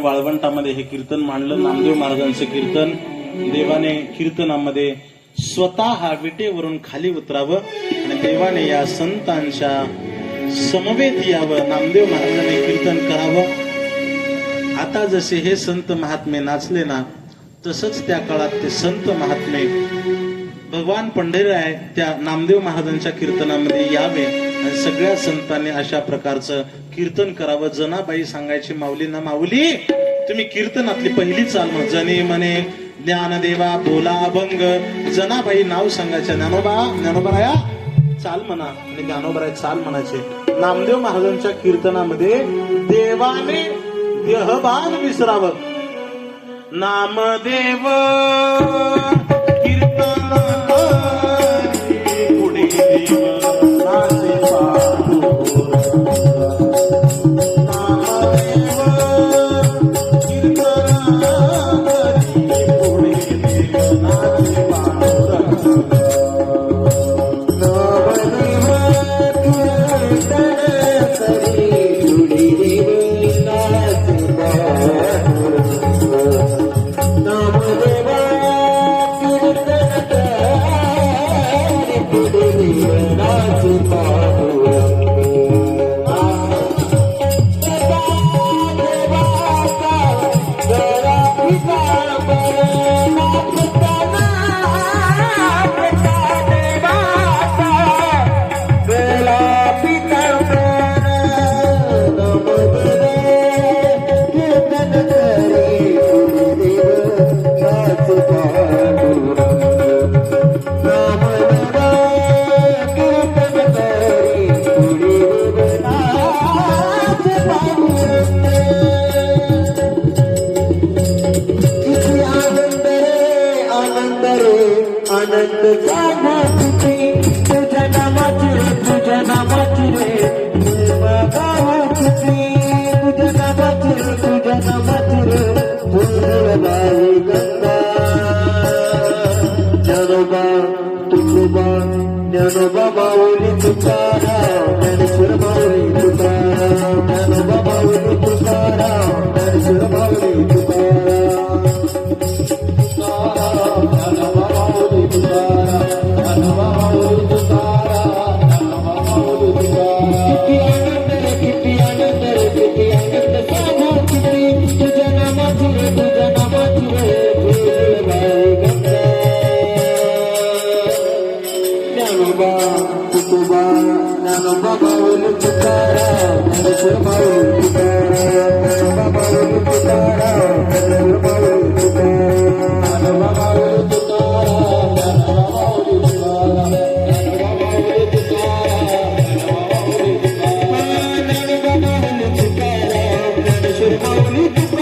वाळवंटामध्ये हे कीर्तन मांडलं, नामदेव महाराजांचं कीर्तन. देवाने कीर्तनामध्ये स्वतः विटेवरून खाली उतरावं आणि देवाने या संतांच्या समवेत यावं, नामदेव महाराजांनी कीर्तन करावं. आता जसे हे संत महात्मे नाचले ना, तसंच त्या काळात ते संत महात्मे भगवान पंढरीराय त्या नामदेव महाराजांच्या कीर्तनामध्ये यावे आणि सगळ्या संतांनी अशा प्रकारचं कीर्तन करावं. जनाबाई सांगायची, माऊलींना, माऊली तुम्ही कीर्तनातली पहिली चाल म्हण, जने म्हणे ज्ञानदेवा बोला अभंग. जनाबाई नाव सांगायच्या, ज्ञानोबा, ज्ञानोबराया चाल म्हणा, आणि ज्ञानोबराय चाल म्हणायचे. नामदेव महाराजांच्या कीर्तनामध्ये देवाने देहभान विसरावं. नामदेव कीर्तन पुढे तुकोबा ज्ञानोबा माऊली तुकाराम ज्ञानेश्वर माऊली तुकाराम ज्ञानोबा माऊली तुकाराम ज्ञानेश्वर माऊली तुकाराम ज्ञानोबा माऊली तुकाराम ज्ञानोबा माऊली तुकाराम ज्ञानोबा माऊली तुकाराम किती आनंद रे किती आनंद साधा किती तुझ्या नामाची रे ज्ञानोबा तुकोबा ज्ञानोबा माऊली तुकाराम ज्ञानेश्वर माऊली तुकाराम ज्ञानोबा माऊली तुकाराम ज्ञानेश्वर माऊली तुकाराम ज्ञानोबा माऊली तुकाराम ज्ञानोबा माऊली तुकाराम ज्ञानोबा माऊली तुकाराम ज्ञानोबा माऊली तुकाराम ज्ञानेश्वर माऊली तुकाराम